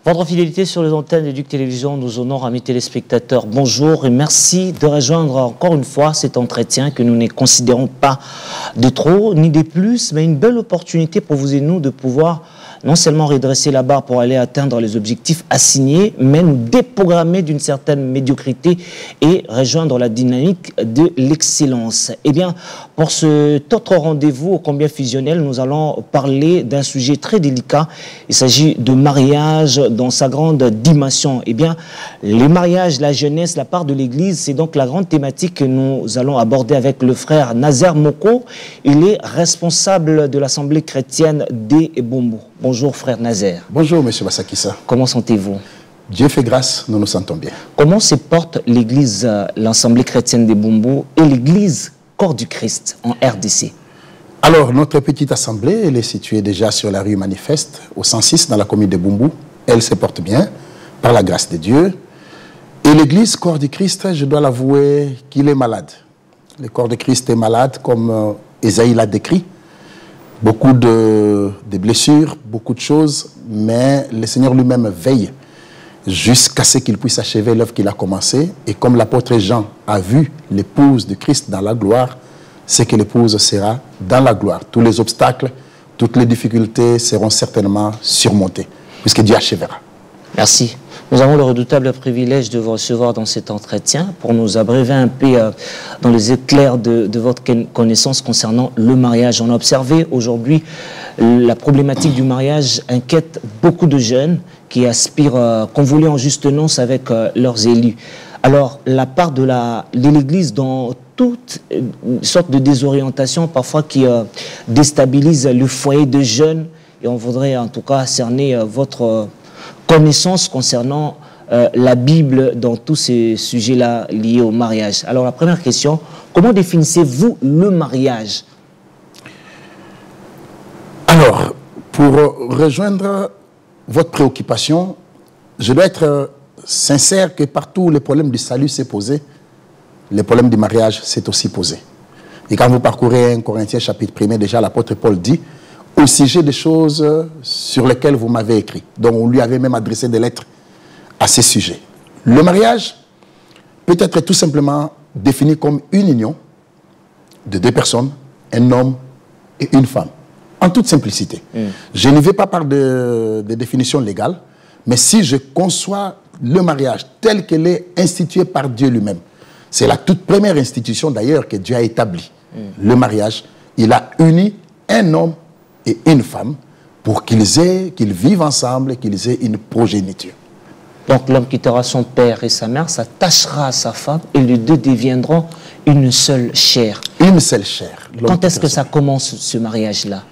Votre fidélité sur les antennes de Duc Télévision nous honore, amis téléspectateurs. Bonjour et merci de rejoindre encore une fois cet entretien que nous ne considérons pas de trop ni de plus, mais une belle opportunité pour vous et nous de pouvoir non seulement redresser la barre pour aller atteindre les objectifs assignés, mais nous déprogrammer d'une certaine médiocrité et rejoindre la dynamique de l'excellence. Eh bien, pour cet autre rendez-vous ô combien fusionnel, nous allons parler d'un sujet très délicat. Il s'agit de mariage dans sa grande dimension. Eh bien, les mariages, la jeunesse, la part de l'Église, c'est donc la grande thématique que nous allons aborder avec le frère Nazer Moko. Il est responsable de l'Assemblée chrétienne des Bombo. Bonjour frère Nazer. Bonjour monsieur Bassakissa. Comment sentez-vous? Dieu fait grâce, nous nous sentons bien. Comment se porte l'Église, l'Assemblée chrétienne des Bombo et l'Église Corps du Christ en RDC? Alors, notre petite assemblée, elle est située déjà sur la rue Manifeste, au 106, dans la commune de Boumbu. Elle se porte bien, par la grâce de Dieu. Et l'Église Corps du Christ, je dois l'avouer qu'il est malade. Le Corps de Christ est malade, comme Ésaïe l'a décrit. Beaucoup de blessures, beaucoup de choses, mais le Seigneur lui-même veille jusqu'à ce qu'il puisse achever l'œuvre qu'il a commencée. Et comme l'apôtre Jean a vu l'épouse de Christ dans la gloire, c'est que l'épouse sera dans la gloire. Tous les obstacles, toutes les difficultés seront certainement surmontées, puisque Dieu achèvera. Merci. Nous avons le redoutable privilège de vous recevoir dans cet entretien pour nous abréver un peu dans les éclairs de votre connaissance concernant le mariage. On a observé aujourd'hui la problématique du mariage inquiète beaucoup de jeunes qui aspirent convoler en juste noces avec leurs élus. Alors, la part de l'Église dans toute sorte de désorientation parfois qui déstabilise le foyer de jeunes, et on voudrait en tout cas cerner votre connaissance concernant la Bible dans tous ces sujets-là liés au mariage. Alors la première question, comment définissez-vous le mariage? Alors, pour rejoindre votre préoccupation, je dois être sincère que partout le problème du salut s'est posé, le problème du mariage s'est aussi posé. Et quand vous parcourez 1 Corinthiens chapitre 1, déjà l'apôtre Paul dit au sujet des choses sur lesquelles vous m'avez écrit. Donc on lui avait même adressé des lettres à ces sujets. Le mariage peut être tout simplement défini comme une union de deux personnes, un homme et une femme, en toute simplicité. Je ne vais pas parler de définition légale, mais si je conçois le mariage tel qu'il est institué par Dieu lui-même, c'est la toute première institution d'ailleurs que Dieu a établie. Le mariage, il a uni un homme et une femme pour qu'ils vivent ensemble et qu'ils aient une progéniture. Donc l'homme quittera son père et sa mère, s'attachera à sa femme et les deux deviendront une seule chair. Une seule chair. Quand est-ce que ça commence ce mariage-là?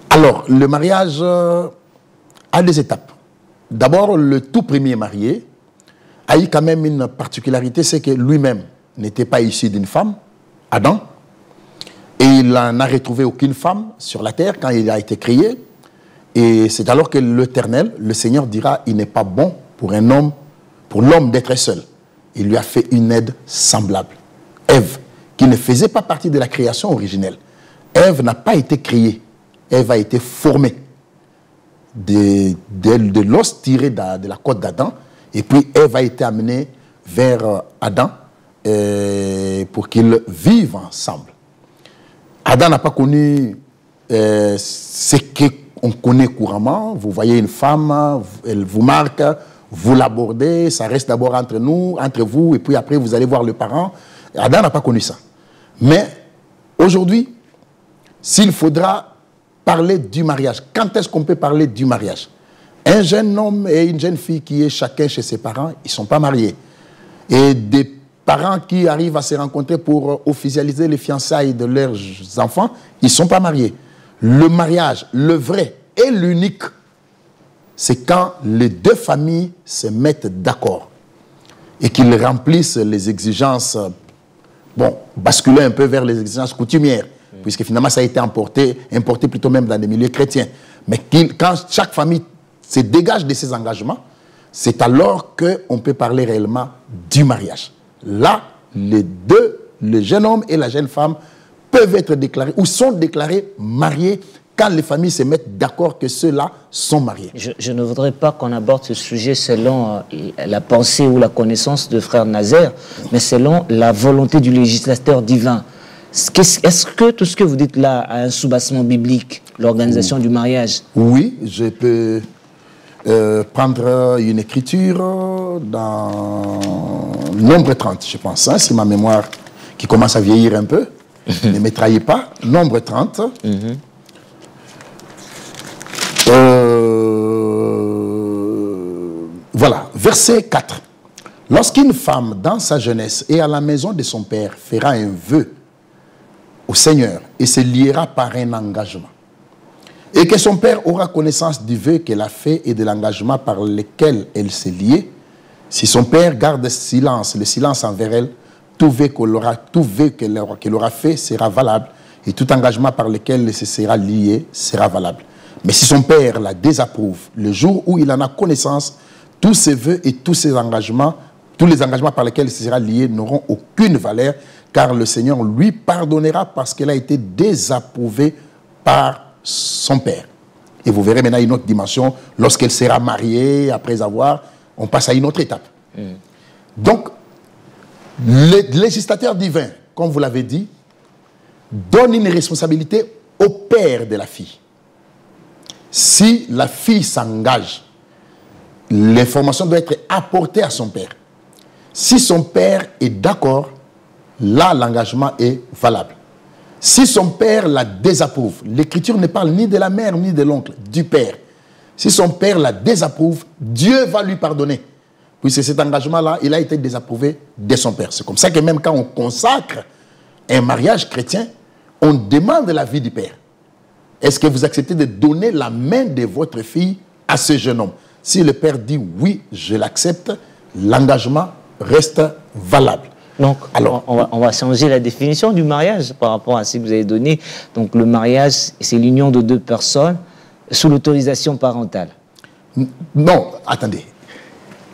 Alors, le mariage a des étapes. D'abord, le tout premier marié a eu quand même une particularité, c'est que lui-même n'était pas issu d'une femme, Adam, et il n'en a retrouvé aucune femme sur la terre quand il a été créé. Et c'est alors que l'Éternel, le Seigneur dira, il n'est pas bon pour un homme, pour l'homme d'être seul. Il lui a fait une aide semblable. Ève, qui ne faisait pas partie de la création originelle. Ève n'a pas été créée. Ève a été formée de l'os tiré de la côte d'Adam. Et puis Ève a été amenée vers Adam pour qu'ils vivent ensemble. Adam n'a pas connu ce qu'on connaît couramment. Vous voyez une femme, elle vous marque, vous l'abordez, ça reste d'abord entre nous, entre vous, et puis après vous allez voir le parent. Adam n'a pas connu ça. Mais aujourd'hui, s'il faudra parler du mariage, quand est-ce qu'on peut parler du mariage? Un jeune homme et une jeune fille qui est chacun chez ses parents, ils ne sont pas mariés. Et des parents qui arrivent à se rencontrer pour officialiser les fiançailles de leurs enfants, ils ne sont pas mariés. Le mariage, le vrai et l'unique, c'est quand les deux familles se mettent d'accord et qu'ils remplissent les exigences, bon, basculer un peu vers les exigences coutumières. puisque finalement ça a été importé plutôt même dans les milieux chrétiens. Mais quand chaque famille se dégage de ses engagements, c'est alors qu'on peut parler réellement du mariage. Là, les deux, le jeune homme et la jeune femme, peuvent être déclarés ou sont déclarés mariés quand les familles se mettent d'accord que ceux-là sont mariés. Je ne voudrais pas qu'on aborde ce sujet selon la pensée ou la connaissance de frère Nazaire, mais selon la volonté du législateur divin. Est-ce que tout ce que vous dites là a un soubassement biblique, l'organisation du mariage? Oui, je peux prendre une écriture dans Nombre 30, je pense, hein, si ma mémoire qui commence à vieillir un peu, ne me trahit pas. Nombre 30. Voilà, verset 4. Lorsqu'une femme, dans sa jeunesse et à la maison de son père, fera un vœu au Seigneur et se liera par un engagement, et que son père aura connaissance du vœu qu'elle a fait et de l'engagement par lequel elle s'est liée, si son père garde le silence envers elle, tout vœu qu'elle aura fait sera valable, et tout engagement par lequel elle se sera liée sera valable. Mais si son père la désapprouve, le jour où il en a connaissance, tous ses vœux et tous les engagements par lesquels il sera lié n'auront aucune valeur, car le Seigneur lui pardonnera parce qu'elle a été désapprouvée par son père. Et vous verrez maintenant une autre dimension, lorsqu'elle sera mariée, après avoir, on passe à une autre étape. Donc, le législateur divin, comme vous l'avez dit, donne une responsabilité au père de la fille. Si la fille s'engage, l'information doit être apportée à son père. Si son père est d'accord, là, l'engagement est valable. Si son père la désapprouve, l'Écriture ne parle ni de la mère ni de l'oncle, du père. Si son père la désapprouve, Dieu va lui pardonner. Puisque cet engagement-là, il a été désapprouvé de son père. C'est comme ça que même quand on consacre un mariage chrétien, on demande l'avis du père. Est-ce que vous acceptez de donner la main de votre fille à ce jeune homme? Si le père dit oui, je l'accepte, l'engagement reste valable. Donc, alors, on va changer la définition du mariage par rapport à ce que vous avez donné. Donc, le mariage, c'est l'union de deux personnes sous l'autorisation parentale. Non, attendez.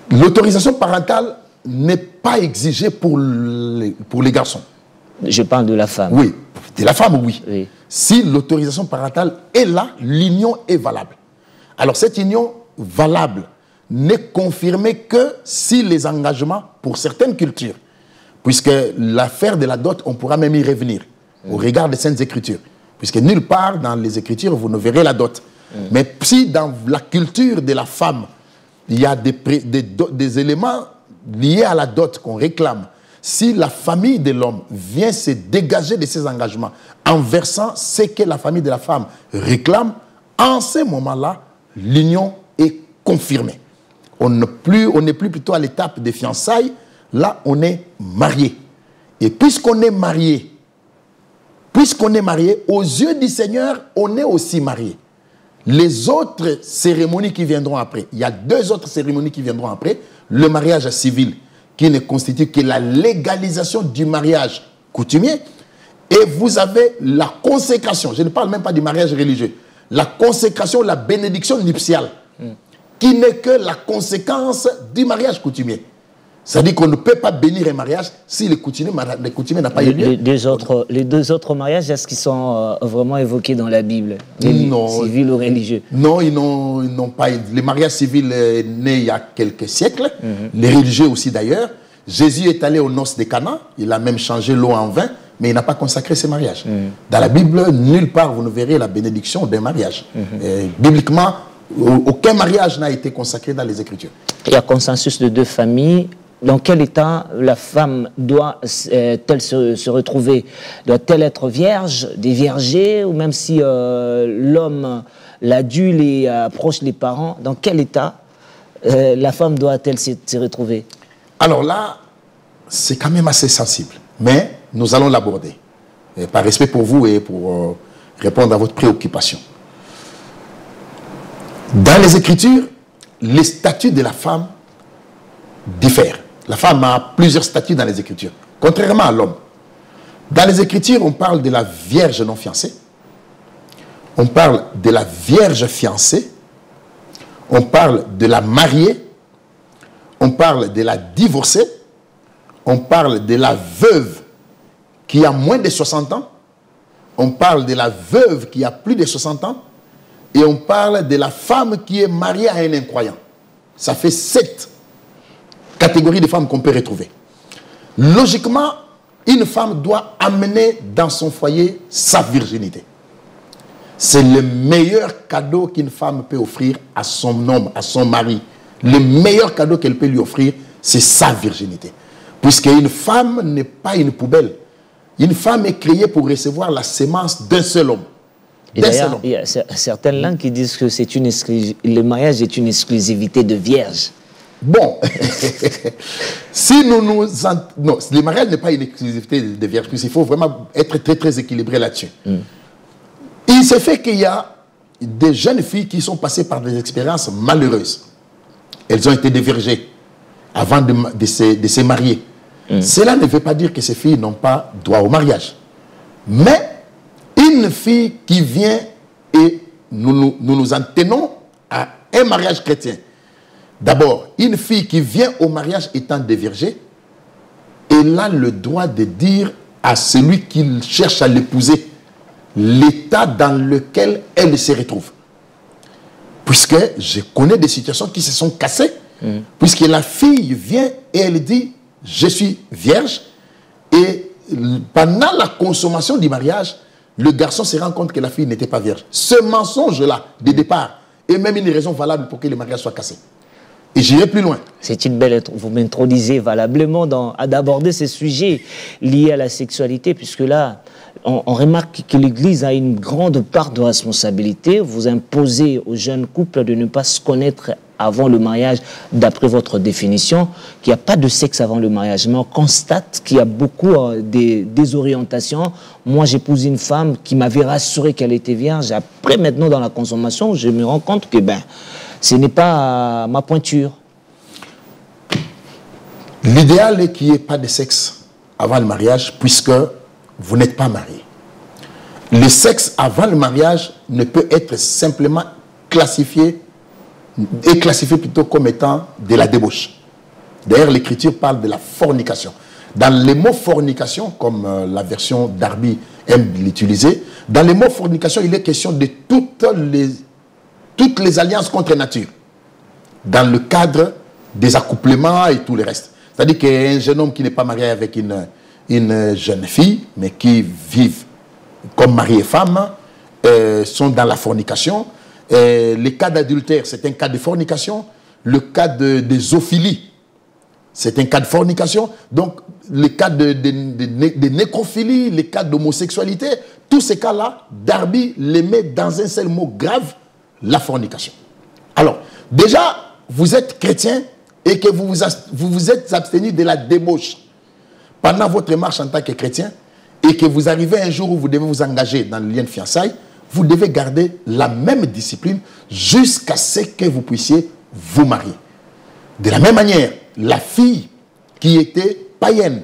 L'autorisation parentale n'est pas exigée pour les garçons. Je parle de la femme. Oui, de la femme, oui. Oui. Si l'autorisation parentale est là, l'union est valable. Alors, cette union valable n'est confirmée que si les engagements, pour certaines cultures, puisque l'affaire de la dot, on pourra même y revenir, au regard des Saintes Écritures. Puisque nulle part dans les Écritures, vous ne verrez la dot. Mais si dans la culture de la femme, il y a des éléments liés à la dot qu'on réclame, si la famille de l'homme vient se dégager de ses engagements en versant ce que la famille de la femme réclame, en ce moment-là, l'union est confirmée. On n'est plus plutôt à l'étape des fiançailles, là on est marié. Et puisqu'on est marié, aux yeux du Seigneur, on est aussi marié. Les autres cérémonies qui viendront après, il y a deux autres cérémonies qui viendront après, le mariage civil, qui ne constitue que la légalisation du mariage coutumier, et vous avez la consécration, je ne parle même pas du mariage religieux, la consécration, la bénédiction nuptiale, qui n'est que la conséquence du mariage coutumier. C'est-à-dire qu'on ne peut pas bénir un mariage si le coutumier n'a pas eu lieu. Les deux autres mariages, est-ce qu'ils sont vraiment évoqués dans la Bible? Non. Civils ou religieux? Non, ils n'ont pas. Les mariages civils nés il y a quelques siècles, les religieux aussi d'ailleurs. Jésus est allé aux noces de Cana, il a même changé l'eau en vin, mais il n'a pas consacré ses mariages. Dans la Bible, nulle part vous ne verrez la bénédiction d'un mariage. Bibliquement, aucun mariage n'a été consacré dans les Écritures. Il y a consensus de deux familles. Dans quel état la femme doit-elle se retrouver? Doit-elle être vierge, déviergée, ou même si l'homme, l'adulte et approche les parents, dans quel état la femme doit-elle se retrouver? Alors là, c'est quand même assez sensible, mais nous allons l'aborder, par respect pour vous et pour répondre à votre préoccupation. Dans les Écritures, les statuts de la femme diffèrent. La femme a plusieurs statuts dans les Écritures, contrairement à l'homme. Dans les Écritures, on parle de la vierge non fiancée. On parle de la vierge fiancée. On parle de la mariée. On parle de la divorcée. On parle de la veuve qui a moins de 60 ans. On parle de la veuve qui a plus de 60 ans. Et on parle de la femme qui est mariée à un incroyant. Ça fait 7 catégories de femmes qu'on peut retrouver. Logiquement, une femme doit amener dans son foyer sa virginité. C'est le meilleur cadeau qu'une femme peut offrir à son homme, à son mari. Le meilleur cadeau qu'elle peut lui offrir, c'est sa virginité. Puisqu'une femme n'est pas une poubelle. Une femme est créée pour recevoir la sémence d'un seul homme. Et d'ailleurs, il y a certaines langues qui disent que le mariage est une exclusivité de vierge. Bon, si non, le mariage n'est pas une exclusivité de vierge, puisqu'il faut vraiment être très très équilibré là-dessus. Il se fait qu'il y a des jeunes filles qui sont passées par des expériences malheureuses. Elles ont été dévergées avant de se marier. Cela ne veut pas dire que ces filles n'ont pas droit au mariage. Mais une fille qui vient et nous nous en tenons à un mariage chrétien. D'abord, une fille qui vient au mariage étant dévergée, elle a le droit de dire à celui qui cherche à l'épouser l'état dans lequel elle se retrouve. Puisque je connais des situations qui se sont cassées, puisque la fille vient et elle dit « Je suis vierge » et pendant la consommation du mariage, le garçon se rend compte que la fille n'était pas vierge. Ce mensonge-là, de départ, est même une raison valable pour que le mariage soit cassé. Et j'irai plus loin. C'est une belle... Vous m'introduisez valablement d'aborder ces sujets liés à la sexualité, puisque là, on remarque que l'Église a une grande part de responsabilité. Vous imposez aux jeunes couples de ne pas se connaître avant le mariage, d'après votre définition, qu'il n'y a pas de sexe avant le mariage. Mais on constate qu'il y a beaucoup de désorientations. Moi, j'épouse une femme qui m'avait rassuré qu'elle était vierge. Après, maintenant, dans la consommation, je me rends compte que ce n'est pas ma pointure. L'idéal est qu'il n'y ait pas de sexe avant le mariage, puisque vous n'êtes pas marié. Le sexe avant le mariage ne peut être simplement classifié plutôt comme étant de la débauche. D'ailleurs, l'Écriture parle de la fornication. Dans les mots fornication, comme la version Darby aime l'utiliser, dans les mots fornication, il est question de toutes les alliances contre nature, dans le cadre des accouplements et tout le reste. C'est-à-dire qu'un jeune homme qui n'est pas marié avec une jeune fille, mais qui vivent comme mari et femme, sont dans la fornication. Les cas d'adultère, c'est un cas de fornication. Le cas de zoophilie, c'est un cas de fornication. Donc, les cas de nécrophilie, les cas d'homosexualité, tous ces cas-là, Darby les met dans un seul mot grave, la fornication. Alors, déjà, vous êtes chrétien et que vous vous êtes abstenu de la débauche pendant votre marche en tant que chrétien et que vous arrivez un jour où vous devez vous engager dans le lien de fiançailles, vous devez garder la même discipline jusqu'à ce que vous puissiez vous marier. De la même manière, la fille qui était païenne,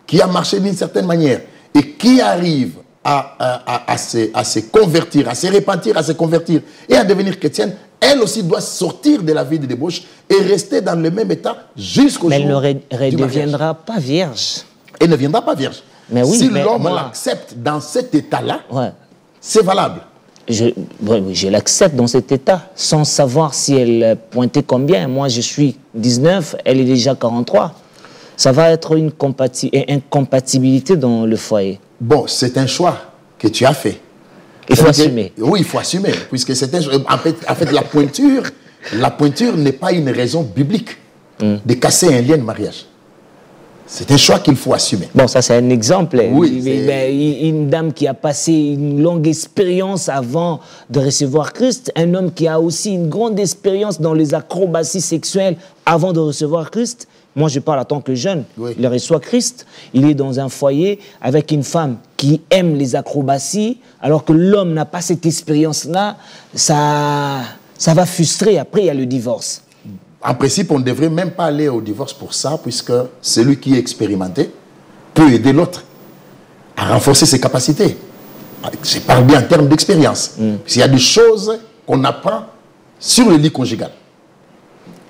qui a marché d'une certaine manière et qui arrive à se convertir, à se repentir, à se convertir et à devenir chrétienne, elle aussi doit sortir de la vie de débauche et rester dans le même état jusqu'au jour du mariage. Mais elle ne redeviendra pas vierge. Elle ne viendra pas vierge. Mais oui, si l'homme l'accepte dans cet état-là, ouais, c'est valable. Je l'accepte dans cet état, sans savoir si elle pointait combien. Moi, je suis 19, elle est déjà 43. Ça va être une incompatibilité dans le foyer. Bon, c'est un choix que tu as fait. Il faut assumer. Oui, il faut assumer, puisque c'est en fait, la pointure n'est pas une raison biblique de casser un lien de mariage. C'est un choix qu'il faut assumer. Bon, ça c'est un exemple. Oui, une dame qui a passé une longue expérience avant de recevoir Christ, un homme qui a aussi une grande expérience dans les acrobaties sexuelles avant de recevoir Christ. Moi, je parle en tant que jeune. Oui. Il reçoit Christ. Il est dans un foyer avec une femme qui aime les acrobaties, alors que l'homme n'a pas cette expérience-là. Ça va frustrer. Après, il y a le divorce. En principe, on ne devrait même pas aller au divorce pour ça, puisque celui qui est expérimenté peut aider l'autre à renforcer ses capacités. Je parle bien en termes d'expérience. Il y a des choses qu'on apprend sur le lit conjugal.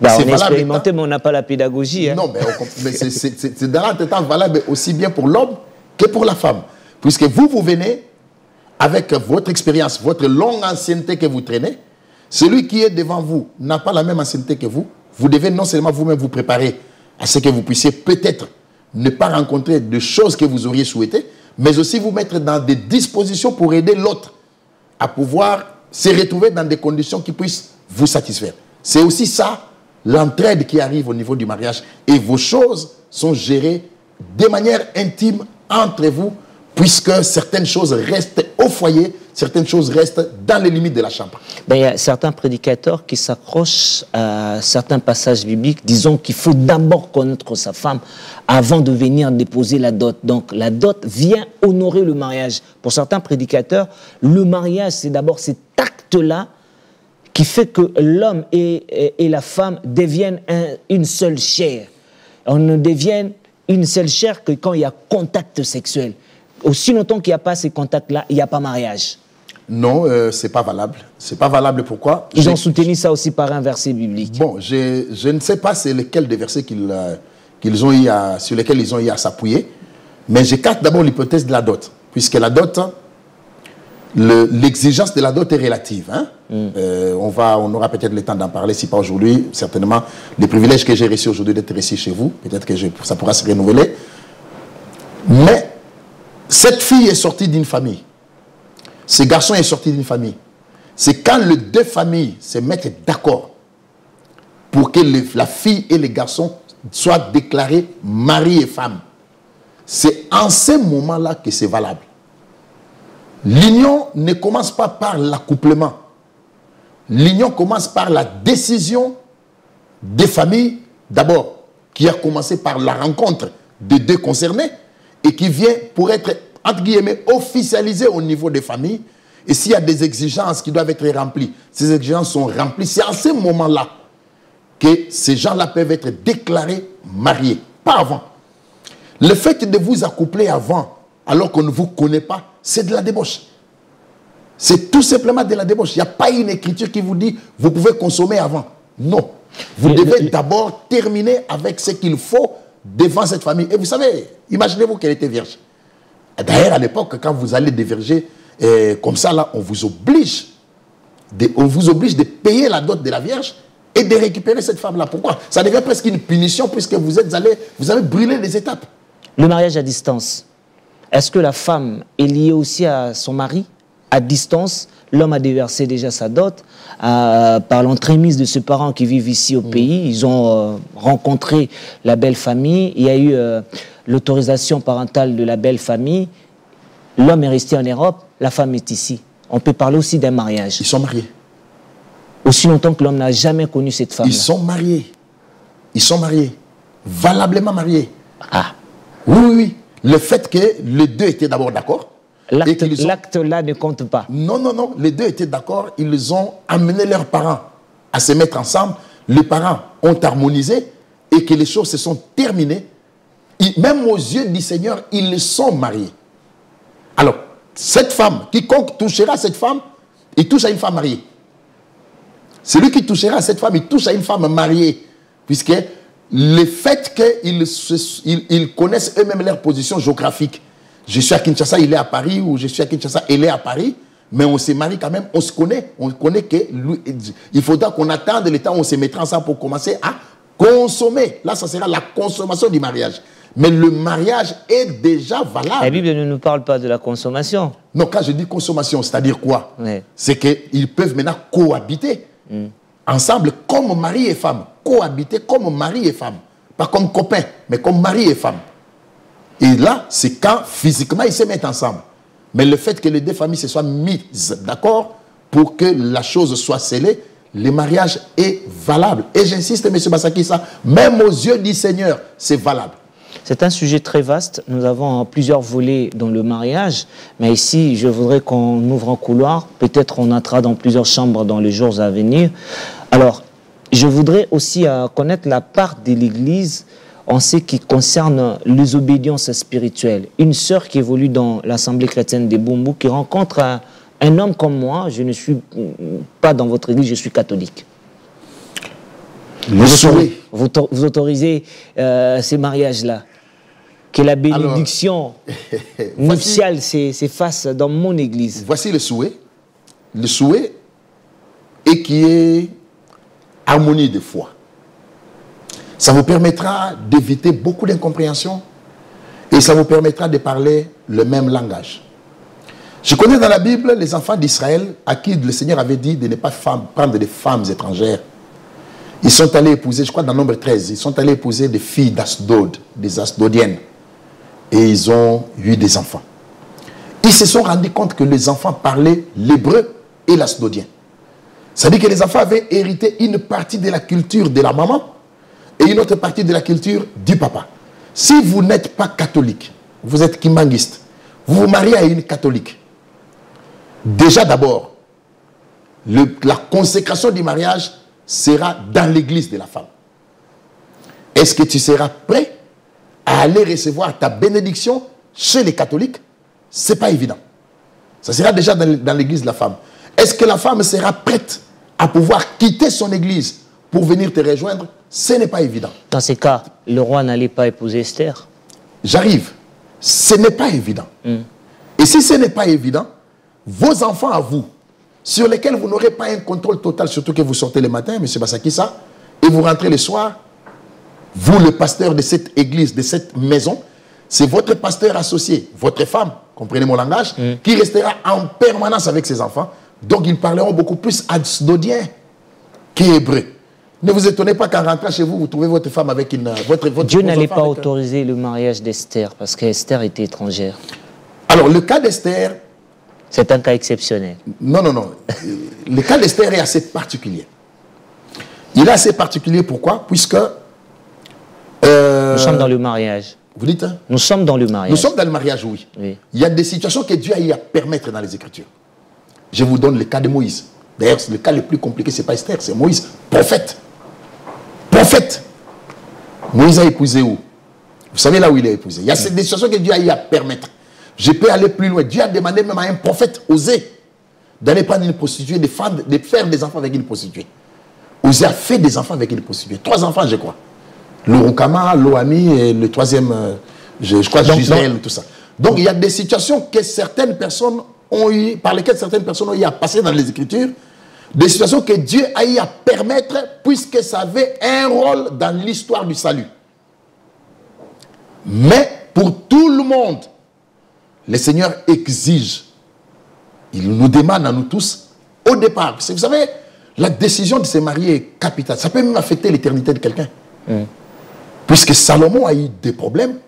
Bah, on est expérimenté, mais on n'a pas la pédagogie. Hein. Non, mais c'est dans le temps valable aussi bien pour l'homme que pour la femme. Puisque vous venez avec votre expérience, votre longue ancienneté que vous traînez. Celui qui est devant vous n'a pas la même ancienneté que vous. Vous devez non seulement vous-même vous préparer à ce que vous puissiez peut-être ne pas rencontrer de choses que vous auriez souhaitées, mais aussi vous mettre dans des dispositions pour aider l'autre à pouvoir se retrouver dans des conditions qui puissent vous satisfaire. C'est aussi ça, l'entraide qui arrive au niveau du mariage. Et vos choses sont gérées de manière intime entre vous, puisque certaines choses restent au foyer, certaines choses restent dans les limites de la chambre. Ben, il y a certains prédicateurs qui s'accrochent à certains passages bibliques, disons qu'il faut d'abord connaître sa femme avant de venir déposer la dot. Donc la dot vient honorer le mariage. Pour certains prédicateurs, le mariage, c'est d'abord cet acte-là qui fait que l'homme et la femme deviennent une seule chair. On ne devient une seule chair que quand il y a contact sexuel. Aussi longtemps qu'il n'y a pas ces contacts-là, il n'y a pas mariage. Non, c'est pas valable. C'est pas valable, pourquoi? Ils ont soutenu ça aussi par un verset biblique. Bon, je ne sais pas c'est lequel des versets qu'ils ont eu sur lesquels ils ont eu à s'appuyer, mais j'écarte d'abord l'hypothèse de la dot, puisque la dot, l'exigence de la dot est relative. Hein? On aura peut-être le temps d'en parler, si pas aujourd'hui, certainement, les privilèges que j'ai reçus aujourd'hui d'être ici chez vous, peut-être que ça pourra se renouveler. Mais cette fille est sortie d'une famille. Ce garçon est sorti d'une famille. C'est quand les deux familles se mettent d'accord pour que la fille et le garçon soient déclarés mari et femme. C'est en ce moment-là que c'est valable. L'union ne commence pas par l'accouplement. L'union commence par la décision des familles, d'abord, qui a commencé par la rencontre des deux concernés et qui vient pour être, entre guillemets, officialisée au niveau des familles. Et s'il y a des exigences qui doivent être remplies, ces exigences sont remplies. C'est en ce moment-là que ces gens-là peuvent être déclarés mariés, pas avant. Le fait de vous accoupler avant, alors qu'on ne vous connaît pas, c'est de la débauche. C'est tout simplement de la débauche. Il n'y a pas une écriture qui vous dit vous pouvez consommer avant. Non. Vous devez d'abord terminer avec ce qu'il faut devant cette famille. Et vous savez, imaginez-vous qu'elle était vierge. D'ailleurs, à l'époque, quand vous allez déverger comme ça, là, on vous oblige de payer la dot de la vierge et de récupérer cette femme-là. Pourquoi? Ça devient presque une punition puisque vous avez brûlé les étapes. Le mariage à distance. Est-ce que la femme est liée aussi à son mari à distance? L'homme a déversé déjà sa dot par l'entremise de ses parents qui vivent ici au pays. Ils ont rencontré la belle famille. Il y a eu l'autorisation parentale de la belle famille. L'homme est resté en Europe, la femme est ici. On peut parler aussi d'un mariage. Ils sont mariés. Aussi longtemps que l'homme n'a jamais connu cette femme. Ils sont mariés. Ils sont mariés. Valablement mariés. Ah. Oui, oui, oui. Le fait que les deux étaient d'abord d'accord. L'acte-là ne compte pas. Non, non, non. Les deux étaient d'accord. Ils ont amené leurs parents à se mettre ensemble. Les parents ont harmonisé et que les choses se sont terminées. Même aux yeux du Seigneur, ils sont mariés. Alors, cette femme, quiconque touchera cette femme, il touche à une femme mariée. Celui qui touchera à cette femme, il touche à une femme mariée. Puisque le fait qu'ils connaissent eux-mêmes leur position géographique. Je suis à Kinshasa, il est à Paris, ou je suis à Kinshasa, il est à Paris, mais on se marie quand même, on se connaît. On connaît qu'il faudra qu'on attende le temps où on se mettra ensemble pour commencer à consommer. Là, ça sera la consommation du mariage. Mais le mariage est déjà valable. La Bible ne nous parle pas de la consommation. Non, quand je dis consommation, c'est-à-dire quoi? Oui. C'est qu'ils peuvent maintenant cohabiter ensemble comme mari et femme. Cohabiter comme mari et femme. Pas comme copains, mais comme mari et femme. Et là, c'est quand physiquement ils se mettent ensemble. Mais le fait que les deux familles se soient mises d'accord pour que la chose soit scellée, le mariage est valable. Et j'insiste, M. Bassakissa, même aux yeux du Seigneur, c'est valable. C'est un sujet très vaste. Nous avons plusieurs volets dans le mariage. Mais ici, je voudrais qu'on ouvre un couloir. Peut-être on entrera dans plusieurs chambres dans les jours à venir. Alors, je voudrais aussi connaître la part de l'Église en ce qui concerne les obédiences spirituelles. Une sœur qui évolue dans l'Assemblée chrétienne des Bumbu, qui rencontre un homme comme moi, je ne suis pas dans votre église, je suis catholique. Vous autorisez ces mariages-là? Que la bénédiction nuptiale s'efface dans mon église. Voici le souhait. Le souhait et qui est harmonie de foi. Ça vous permettra d'éviter beaucoup d'incompréhension et ça vous permettra de parler le même langage. Je connais dans la Bible les enfants d'Israël à qui le Seigneur avait dit de ne pas prendre des femmes étrangères. Ils sont allés épouser, je crois dans Nombre 13, ils sont allés épouser des filles d'Asdod, des Asdodiennes. Et ils ont eu des enfants. Ils se sont rendus compte que les enfants parlaient l'hébreu et l'asdodien. Ça veut dire que les enfants avaient hérité une partie de la culture de la maman et une autre partie de la culture du papa. Si vous n'êtes pas catholique, vous êtes kimbanguiste, vous vous mariez à une catholique, déjà d'abord, la consécration du mariage sera dans l'église de la femme. Est-ce que tu seras prêt à aller recevoir ta bénédiction chez les catholiques? Ce n'est pas évident. Ça sera déjà dans l'église de la femme. Est-ce que la femme sera prête à pouvoir quitter son église pour venir te rejoindre? Ce n'est pas évident. Dans ces cas, le roi n'allait pas épouser Esther? J'arrive. Ce n'est pas évident. Et si ce n'est pas évident, vos enfants à vous, sur lesquels vous n'aurez pas un contrôle total, surtout que vous sortez le matin, M. Bassakissa, et vous rentrez le soir, vous, le pasteur de cette église, de cette maison, c'est votre pasteur associé, votre femme, comprenez mon langage, qui restera en permanence avec ses enfants. Donc, ils parleront beaucoup plus asdodien qu'hébreu. Ne vous étonnez pas qu'en rentrant chez vous, vous trouvez votre femme avec votre Dieu n'allait pas autoriser le mariage d'Esther parce qu'Esther était étrangère. Alors, le cas d'Esther... C'est un cas exceptionnel. Non, non, non. Le cas d'Esther est assez particulier. Il est assez particulier, pourquoi? Puisque... nous sommes dans le mariage. Vous dites hein? Nous sommes dans le mariage. Nous sommes dans le mariage, oui. Il y a des situations que Dieu a eu à permettre dans les Écritures. Je vous donne le cas de Moïse. D'ailleurs, le cas le plus compliqué, ce n'est pas Esther, c'est Moïse, prophète. Prophète. Moïse a épousé où? Vous savez là où il a épousé. Il y a des situations que Dieu a eu à permettre. Je peux aller plus loin. Dieu a demandé même à un prophète osé d'aller prendre une prostituée, de faire des enfants avec une prostituée. Osé a fait des enfants avec une prostituée. 3 enfants, je crois. L'Orukama, l'Oami et le troisième, je crois, Gisèle, tout ça. Donc, il y a des situations que certaines personnes ont eu, par lesquelles certaines personnes ont eu à passer dans les Écritures, des situations que Dieu a eu à permettre puisque ça avait un rôle dans l'histoire du salut. Mais pour tout le monde, le Seigneur exige, il nous demande à nous tous, au départ, vous savez, la décision de se marier est capitale. Ça peut même affecter l'éternité de quelqu'un. Puisque Salomon a eu des problèmes,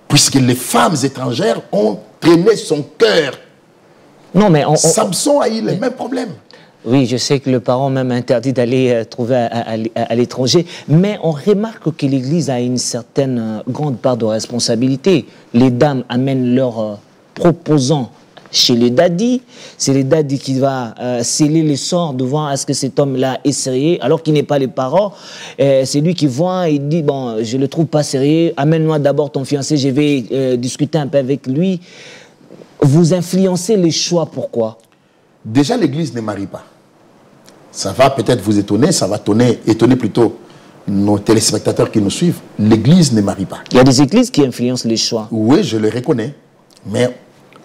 puisque les femmes étrangères ont traîné son cœur. Non, mais Samson a eu les mêmes problèmes. Oui, je sais que le parent même interdit d'aller trouver à l'étranger, mais on remarque que l'Église a une certaine grande part de responsabilité. Les dames amènent leurs proposants chez les daddies. C'est les daddies qui va sceller les sorts de voir est-ce que cet homme-là est sérieux, alors qu'il n'est pas les parents. C'est lui qui voit et dit, bon, je ne le trouve pas sérieux, amène-moi d'abord ton fiancé, je vais discuter un peu avec lui. Vous influencez les choix, pourquoi? Déjà, l'Église ne marie pas. Ça va peut-être vous étonner, ça va étonner plutôt nos téléspectateurs qui nous suivent. L'Église ne marie pas. Il y a des églises qui influencent les choix. Oui, je le reconnais. Mais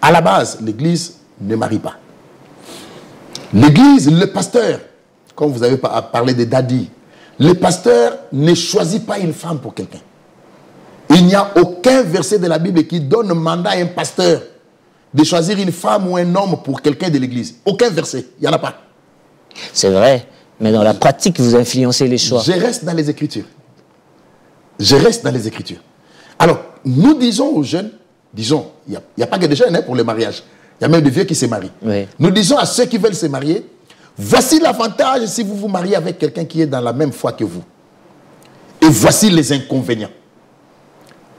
à la base, l'Église ne marie pas. L'Église, le pasteur, comme vous avez parlé des daddies, le pasteur ne choisit pas une femme pour quelqu'un. Il n'y a aucun verset de la Bible qui donne mandat à un pasteur de choisir une femme ou un homme pour quelqu'un de l'Église. Aucun verset, il n'y en a pas. C'est vrai, mais dans la pratique, vous influencez les choix. Je reste dans les Écritures. Je reste dans les Écritures. Alors, nous disons aux jeunes, disons, il n'y a pas que des jeunes pour le mariage. Il y a même des vieux qui se marient. Oui. Nous disons à ceux qui veulent se marier, voici l'avantage si vous vous mariez avec quelqu'un qui est dans la même foi que vous. Et voici les inconvénients.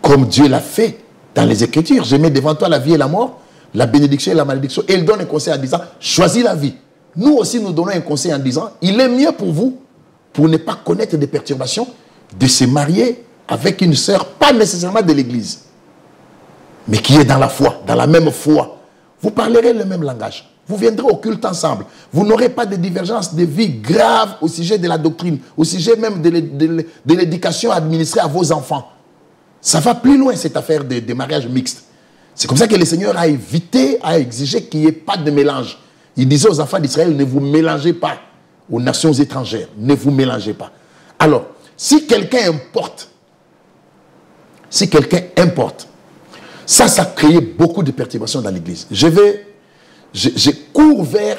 Comme Dieu l'a fait dans les Écritures. Je mets devant toi la vie et la mort, la bénédiction et la malédiction. Et il donne un conseil en disant, choisis la vie. Nous aussi, nous donnons un conseil en disant, il est mieux pour vous, pour ne pas connaître des perturbations, de se marier avec une sœur, pas nécessairement de l'église, mais qui est dans la foi, dans la même foi, vous parlerez le même langage. Vous viendrez au culte ensemble. Vous n'aurez pas de divergence de vie grave au sujet de la doctrine, au sujet même de l'éducation administrée à vos enfants. Ça va plus loin, cette affaire de mariage mixte. C'est comme ça que le Seigneur a évité, a exigé qu'il n'y ait pas de mélange. Il disait aux enfants d'Israël, ne vous mélangez pas aux nations étrangères. Ne vous mélangez pas. Alors, si quelqu'un importe, ça a créé beaucoup de perturbations dans l'Église. Je cours vers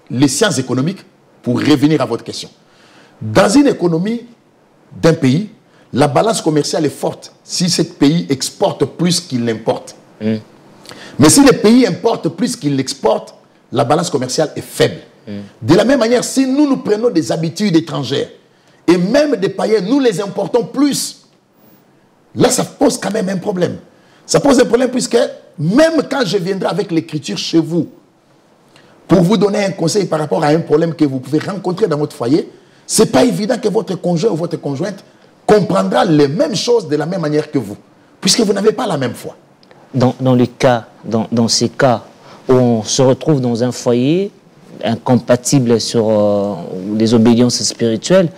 les sciences économiques pour revenir à votre question. Dans une économie d'un pays, la balance commerciale est forte si ce pays exporte plus qu'il n'importe. Mais si le pays importe plus qu'il n'exporte, la balance commerciale est faible. De la même manière, si nous prenons des habitudes étrangères et même des païens, nous les importons plus, là, ça pose quand même un problème. Ça pose un problème puisque même quand je viendrai avec l'écriture chez vous pour vous donner un conseil par rapport à un problème que vous pouvez rencontrer dans votre foyer, ce n'est pas évident que votre conjoint ou votre conjointe comprendra les mêmes choses de la même manière que vous, puisque vous n'avez pas la même foi. Dans ces cas où on se retrouve dans un foyer incompatible sur les obédiences spirituelles,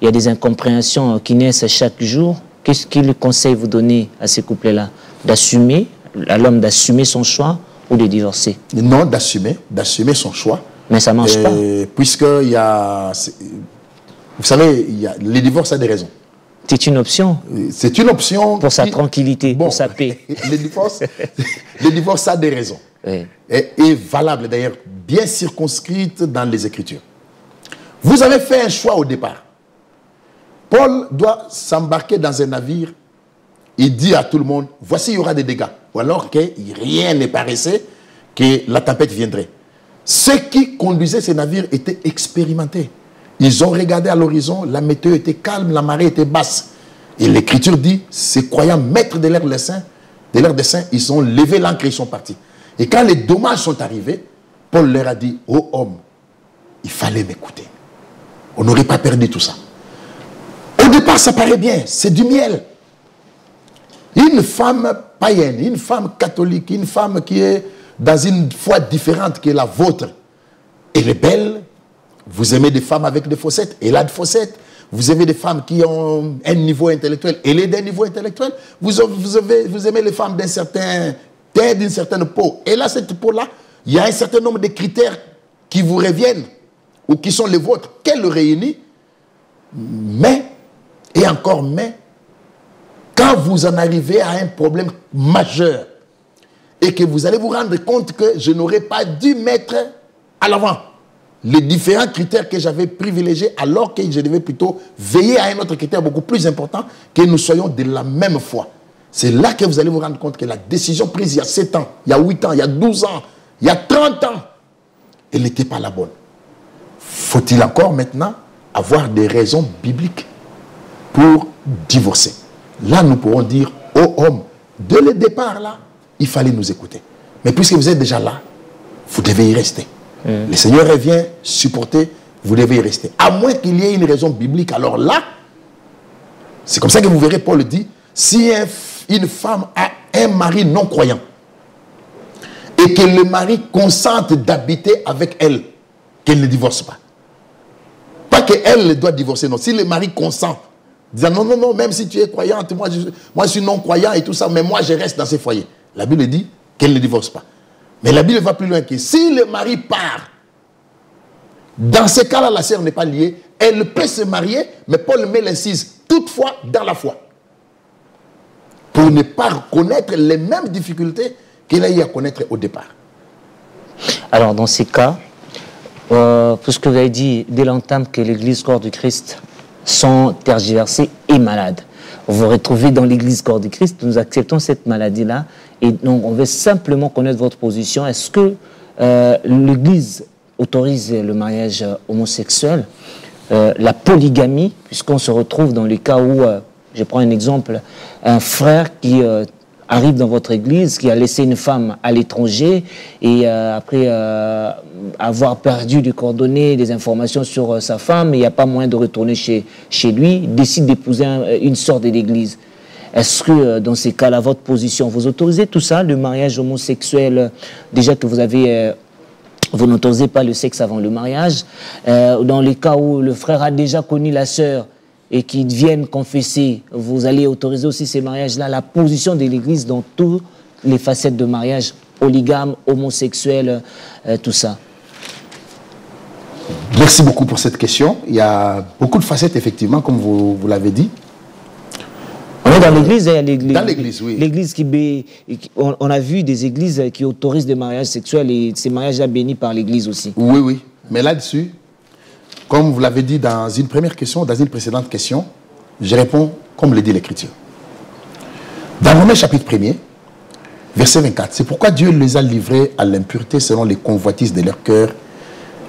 il y a des incompréhensions qui naissent chaque jour. Qu'est-ce que le conseil vous donnez à ces couples-là? D'assumer, à l'homme d'assumer son choix ou de divorcer? Non, d'assumer son choix. Mais ça ne marche pas. Puisqu'il y a... Vous savez, le divorce a des raisons. C'est une option. C'est une option. Pour sa tranquillité, pour sa paix. Le divorce a des raisons. Oui. Et valable d'ailleurs, bien circonscrite dans les Écritures. Vous avez fait un choix au départ. Paul doit s'embarquer dans un navire. Il dit à tout le monde, voici, il y aura des dégâts. Ou alors que rien ne paraissait que la tempête viendrait. Ceux qui conduisaient ces navires étaient expérimentés. Ils ont regardé à l'horizon, la météo était calme, la marée était basse. Et l'Écriture dit, ces croyants maîtres de leur dessein, ils ont levé l'ancre et ils sont partis. Et quand les dommages sont arrivés, Paul leur a dit, ô homme, il fallait m'écouter. On n'aurait pas perdu tout ça. Au départ, ça paraît bien, c'est du miel. Une femme païenne, une femme catholique, une femme qui est dans une foi différente que la vôtre, elle est belle. Vous aimez des femmes avec des fossettes, elle a des fossettes. Vous aimez des femmes qui ont un niveau intellectuel, elle est d'un niveau intellectuel. Vous aimez les femmes d'un certain teint, d'une certaine peau. Et là, cette peau-là, il y a un certain nombre de critères qui vous reviennent ou qui sont les vôtres, qu'elle réunit. Mais, et encore mais, quand vous en arrivez à un problème majeur et que vous allez vous rendre compte que je n'aurais pas dû mettre à l'avant les différents critères que j'avais privilégiés alors que je devais plutôt veiller à un autre critère beaucoup plus important, que nous soyons de la même foi. C'est là que vous allez vous rendre compte que la décision prise il y a 7 ans, il y a 8 ans, il y a 12 ans, il y a 30 ans, elle n'était pas la bonne. Faut-il encore maintenant avoir des raisons bibliques pour divorcer? Là, nous pourrons dire, oh homme, dès le départ, là, il fallait nous écouter. Mais puisque vous êtes déjà là, vous devez y rester. Le Seigneur revient supporter, vous devez y rester. À moins qu'il y ait une raison biblique, alors là, c'est comme ça que vous verrez, Paul dit, si une femme a un mari non croyant et que le mari consente d'habiter avec elle, qu'elle ne divorce pas. Pas qu'elle doit divorcer, non. Si le mari consent, disant non, non, non, même si tu es croyante, moi je suis non-croyant et tout ça, mais moi je reste dans ce foyer. La Bible dit qu'elle ne divorce pas. Mais la Bible va plus loin que si le mari part, dans ce cas-là, la sœur n'est pas liée, elle peut se marier, mais Paul met l'incise toutefois dans la foi. Pour ne pas connaître les mêmes difficultés qu'il a eu à connaître au départ. Alors, dans ces cas, puisque vous avez dit dès l'entame que l'Église corps du Christ sont tergiversées et malades. Vous vous retrouvez dans l'Église corps du Christ, nous acceptons cette maladie-là et donc on veut simplement connaître votre position. Est-ce que l'Église autorise le mariage homosexuel, la polygamie, puisqu'on se retrouve dans le cas où, je prends un exemple, un frère qui arrive dans votre église, qui a laissé une femme à l'étranger et après avoir perdu des coordonnées, des informations sur sa femme, il n'y a pas moyen de retourner chez lui, décide d'épouser une sœur de l'église. Est-ce que dans ces cas-là, votre position, vous autorisez tout ça, le mariage homosexuel, déjà que vous avez... vous n'autorisez pas le sexe avant le mariage. Dans les cas où le frère a déjà connu la sœur et qu'ils viennent confesser, vous allez autoriser aussi ces mariages-là, la position de l'Église dans toutes les facettes de mariage, polygame, homosexuel, tout ça. Merci beaucoup pour cette question. Il y a beaucoup de facettes, effectivement, comme vous l'avez dit. Dans l'église, il y a l'église. Dans l'église, oui. L'église on a vu des églises qui autorisent des mariages sexuels et ces mariages-là bénis par l'église aussi. Oui, oui. Mais là-dessus, comme vous l'avez dit dans une première question, dans une précédente question, je réponds comme le dit l'Écriture. Dans Romains chapitre 1er, verset 24, c'est pourquoi Dieu les a livrés à l'impureté selon les convoitises de leur cœur.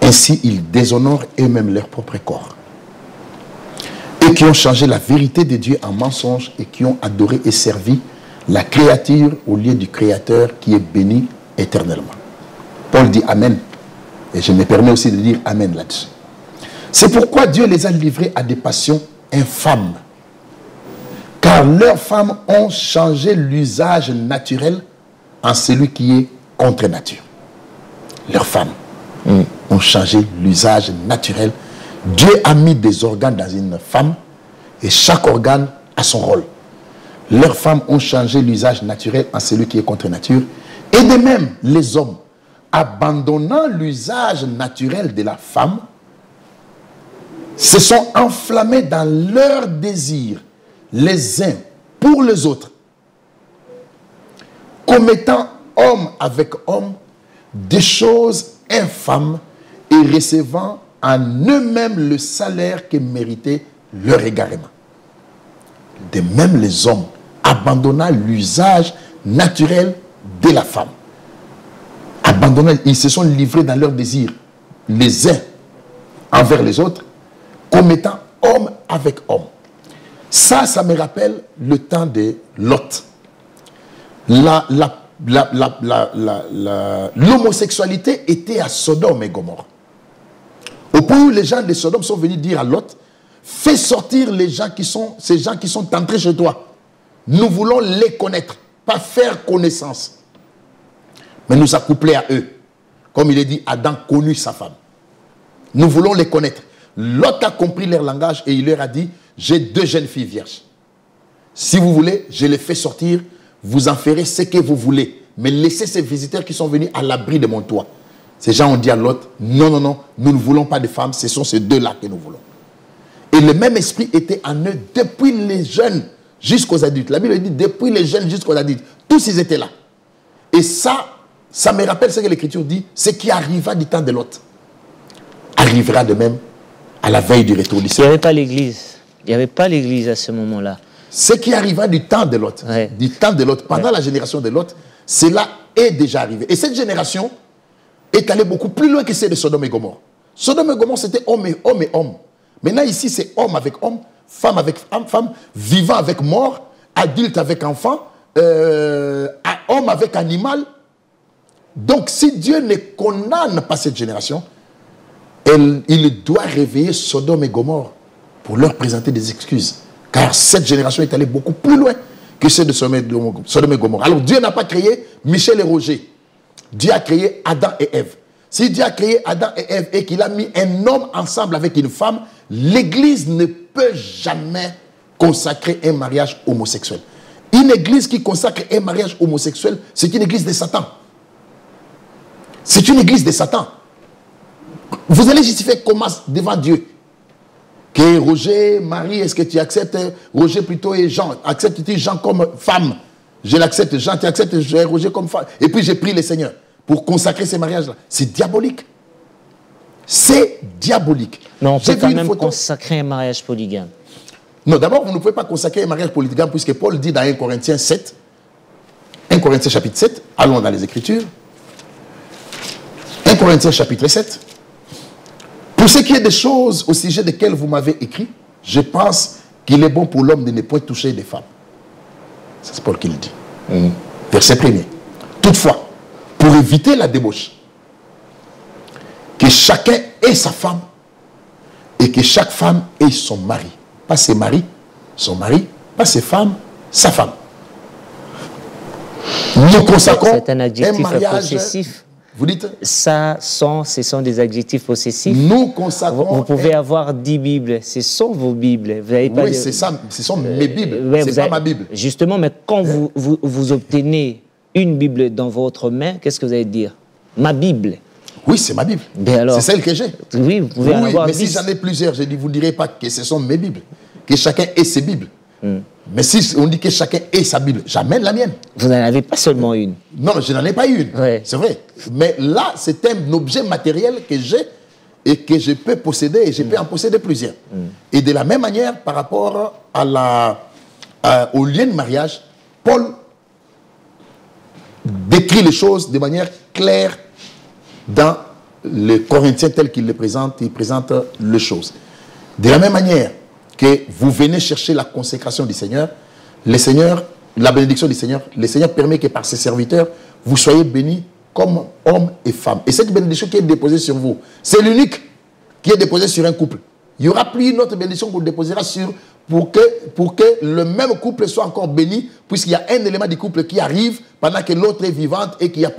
Ainsi, ils déshonorent eux-mêmes leur propre corps. Et qui ont changé la vérité de Dieu en mensonge et qui ont adoré et servi la créature au lieu du Créateur qui est béni éternellement. Paul dit Amen. Et je me permets aussi de dire Amen là-dessus. C'est pourquoi Dieu les a livrés à des passions infâmes. Car leurs femmes ont changé l'usage naturel en celui qui est contre nature. Leurs femmes ont changé l'usage naturel. Dieu a mis des organes dans une femme et chaque organe a son rôle. Leurs femmes ont changé l'usage naturel en celui qui est contre nature. Et de même, les hommes, abandonnant l'usage naturel de la femme, se sont enflammés dans leurs désirs, les uns pour les autres, commettant homme avec homme des choses infâmes et recevant en eux-mêmes le salaire que méritait leur égarement. De même, les hommes, abandonnant l'usage naturel de la femme, ils se sont livrés dans leurs désirs, les uns envers les autres, commettant homme avec homme. Ça me rappelle le temps de Lot. L'homosexualité était à Sodome et Gomorrhe. Au point où les gens de Sodome sont venus dire à Lot, fais sortir ces gens qui sont entrés chez toi. Nous voulons les connaître, pas faire connaissance. Mais nous accoupler à eux. Comme il est dit, Adam connut sa femme. Nous voulons les connaître. Lot a compris leur langage et il leur a dit, j'ai 2 jeunes filles vierges. Si vous voulez, je les fais sortir, vous en ferez ce que vous voulez. Mais laissez ces visiteurs qui sont venus à l'abri de mon toit. Ces gens ont dit à Lot, non, non, non, nous ne voulons pas de femmes, ce sont ces 2-là que nous voulons. Et le même esprit était en eux depuis les jeunes jusqu'aux adultes. La Bible dit, depuis les jeunes jusqu'aux adultes, tous ils étaient là. Et ça me rappelle ce que l'Écriture dit, ce qui arriva du temps de Lot arrivera de même à la veille du retour du Seigneur. Il n'y avait pas l'église. Il n'y avait pas l'église à ce moment-là. Ce qui arriva du temps de Lot, pendant la génération de Lot, cela est déjà arrivé. Et cette génération est allée beaucoup plus loin que celle de Sodome et Gomorrhe. Sodome et Gomorrhe, c'était homme et homme. Maintenant, ici, c'est homme avec homme, femme avec femme, vivant avec mort, adulte avec enfant, homme avec animal. Donc, si Dieu ne condamne pas cette génération, il doit réveiller Sodome et Gomorrhe pour leur présenter des excuses. Car cette génération est allée beaucoup plus loin que celle de Sodome et Gomorrhe. Alors Dieu n'a pas créé Michel et Roger. Dieu a créé Adam et Ève. Si Dieu a créé Adam et Ève et qu'il a mis un homme ensemble avec une femme, l'Église ne peut jamais consacrer un mariage homosexuel. Une Église qui consacre un mariage homosexuel, c'est une Église de Satan. C'est une Église de Satan. Vous allez justifier comment devant Dieu? Que Roger, Marie, est-ce que tu acceptes Roger plutôt et Jean? Acceptes-tu Jean comme femme? Je l'accepte. Jean, tu acceptes Roger comme femme? Et puis j'ai pris le Seigneur pour consacrer ces mariages-là. C'est diabolique. C'est diabolique. Non, on peut quand même consacrer un mariage polygame. Non, d'abord, vous ne pouvez pas consacrer un mariage polygame puisque Paul dit dans 1 Corinthiens 7, 1 Corinthiens chapitre 7, allons dans les Écritures. 1 Corinthiens chapitre 7. Pour ce qui est des choses au sujet desquelles vous m'avez écrit, je pense qu'il est bon pour l'homme de ne point toucher des femmes. C'est Paul qui le dit. Verset 1er. Toutefois, pour éviter la débauche, que chacun ait sa femme et que chaque femme ait son mari. Pas ses maris, son mari, pas ses femmes, sa femme. Nous consacrons c'est un adjectif possessif. Vous dites ça, ce sont des adjectifs possessifs. Nous consacrons. Vous pouvez avoir 10 Bibles. Ce sont vos Bibles. Vous avez pas oui, c'est ça. Ce sont mes Bibles. C'est pas ma Bible. Justement, mais quand vous obtenez une Bible dans votre main, qu'est-ce que vous allez dire? Ma Bible. Oui, c'est ma Bible. C'est celle que j'ai. Oui, vous pouvez en avoir 10. Mais si j'en ai plusieurs, je ne vous dirai pas que ce sont mes Bibles. Que chacun ait ses Bibles. Mais si on dit que chacun ait sa Bible, j'amène la mienne. Vous n'en avez pas seulement une. Non, je n'en ai pas une. Ouais. C'est vrai. Mais là, c'est un objet matériel que j'ai et que je peux posséder et je peux en posséder plusieurs. Et de la même manière, par rapport au lien de mariage, Paul décrit les choses de manière claire dans le Corinthiens tel qu'il le présente. Il présente les choses. De la même manière que vous venez chercher la consécration du Seigneur, le Seigneur, la bénédiction du Seigneur, le Seigneur permet que par ses serviteurs, vous soyez bénis comme hommes et femmes. Et cette bénédiction qui est déposée sur vous, c'est l'unique qui est déposée sur un couple. Il n'y aura plus une autre bénédiction qu'on déposera sur pour que le même couple soit encore béni, puisqu'il y a un élément du couple qui arrive pendant que l'autre est vivante et qu'il n'y a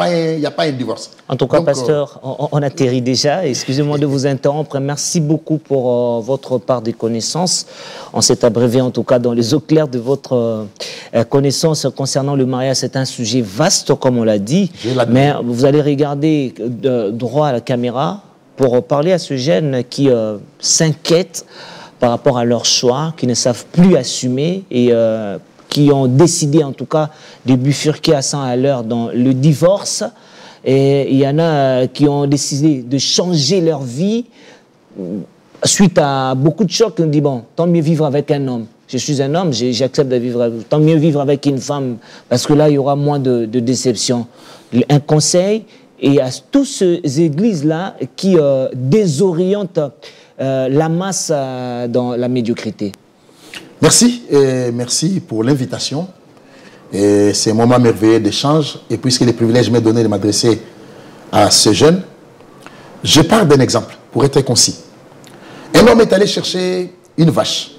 pas un divorce. En tout cas, donc, pasteur, on atterrit déjà. Excusez-moi de vous interrompre. Merci beaucoup pour votre part de connaissances. On s'est abrévé en tout cas dans les eaux claires de votre connaissance concernant le mariage. C'est un sujet vaste, comme on l'a dit. Mais vous allez regarder droit à la caméra pour parler à ce jeune qui s'inquiète par rapport à leur choix, qui ne savent plus assumer et qui ont décidé en tout cas de bifurquer à 100 à l'heure dans le divorce. Et il y en a qui ont décidé de changer leur vie suite à beaucoup de chocs. On dit, bon, tant mieux vivre avec un homme. Je suis un homme, j'accepte de vivre avec, tant mieux vivre avec une femme, parce que là, il y aura moins de déception. Un conseil, et à toutes ces églises-là qui désorientent la masse dans la médiocrité. Merci, merci pour l'invitation. C'est un moment merveilleux d'échange. Et puisque le privilège m'est donné de m'adresser à ce jeune, je pars d'un exemple, pour être concis. Un homme est allé chercher une vache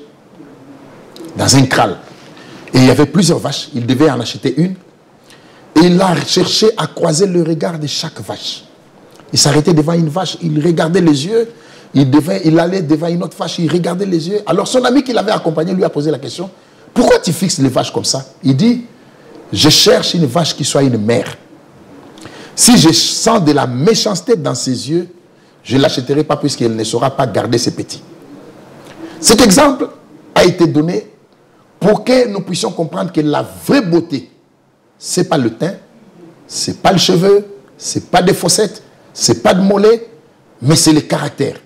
dans un kraal. Et il y avait plusieurs vaches, il devait en acheter une. Et il a cherché à croiser le regard de chaque vache. Il s'arrêtait devant une vache, il regardait les yeux. Il allait devant une autre vache, il regardait les yeux. Alors son ami qui l'avait accompagné lui a posé la question, pourquoi tu fixes les vaches comme ça? Il dit, je cherche une vache qui soit une mère. Si je sens de la méchanceté dans ses yeux, je ne l'achèterai pas puisqu'elle ne saura pas garder ses petits. Cet exemple a été donné pour que nous puissions comprendre que la vraie beauté, ce n'est pas le teint, ce n'est pas le cheveu, ce n'est pas des fossettes, ce n'est pas de mollets, mais c'est le caractère.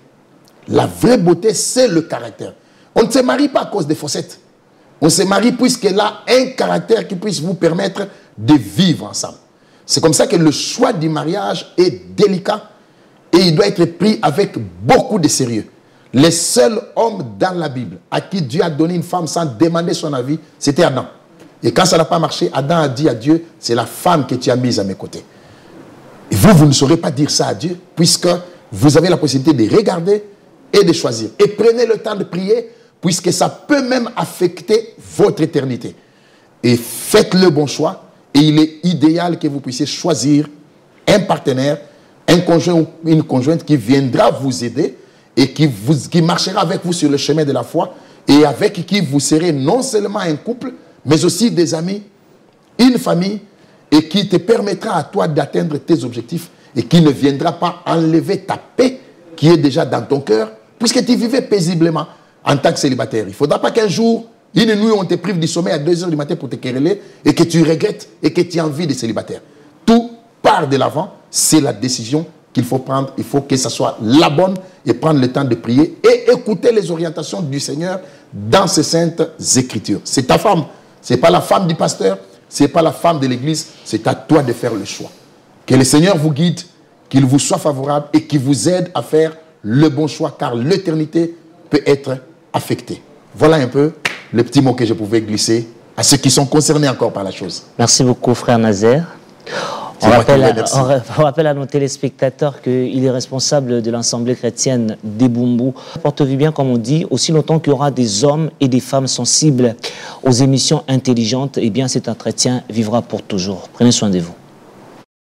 La vraie beauté, c'est le caractère. On ne se marie pas à cause des fossettes. On se marie puisqu'elle a un caractère qui puisse vous permettre de vivre ensemble. C'est comme ça que le choix du mariage est délicat et il doit être pris avec beaucoup de sérieux. Les seuls hommes dans la Bible à qui Dieu a donné une femme sans demander son avis, c'était Adam. Et quand ça n'a pas marché, Adam a dit à Dieu, c'est la femme que tu as mise à mes côtés. Et vous ne saurez pas dire ça à Dieu puisque vous avez la possibilité de regarder et de choisir. Et prenez le temps de prier, puisque ça peut même affecter votre éternité. Et faites le bon choix, et il est idéal que vous puissiez choisir un partenaire, un conjoint ou une conjointe qui viendra vous aider et qui marchera avec vous sur le chemin de la foi, et avec qui vous serez non seulement un couple, mais aussi des amis, une famille, et qui te permettra à toi d'atteindre tes objectifs, et qui ne viendra pas enlever ta paix qui est déjà dans ton cœur, puisque tu vivais paisiblement en tant que célibataire. Il ne faudra pas qu'un jour, une nuit, on te prive du sommeil à 2 h du matin pour te quereller et que tu regrettes et que tu as envie de célibataire. Tout part de l'avant, c'est la décision qu'il faut prendre. Il faut que ça soit la bonne et prendre le temps de prier et écouter les orientations du Seigneur dans ces saintes écritures. C'est ta femme, ce n'est pas la femme du pasteur, ce n'est pas la femme de l'église, c'est à toi de faire le choix. Que le Seigneur vous guide, qu'il vous soit favorable et qu'il vous aide à faire le bon choix, car l'éternité peut être affectée. Voilà un peu le petit mot que je pouvais glisser à ceux qui sont concernés encore par la chose. Merci beaucoup, frère Nazer. On rappelle à nos téléspectateurs qu'il est responsable de l'Assemblée chrétienne d'Ebumbu. Portez-vous bien, comme on dit, aussi longtemps qu'il y aura des hommes et des femmes sensibles aux émissions intelligentes, eh bien cet entretien vivra pour toujours. Prenez soin de vous.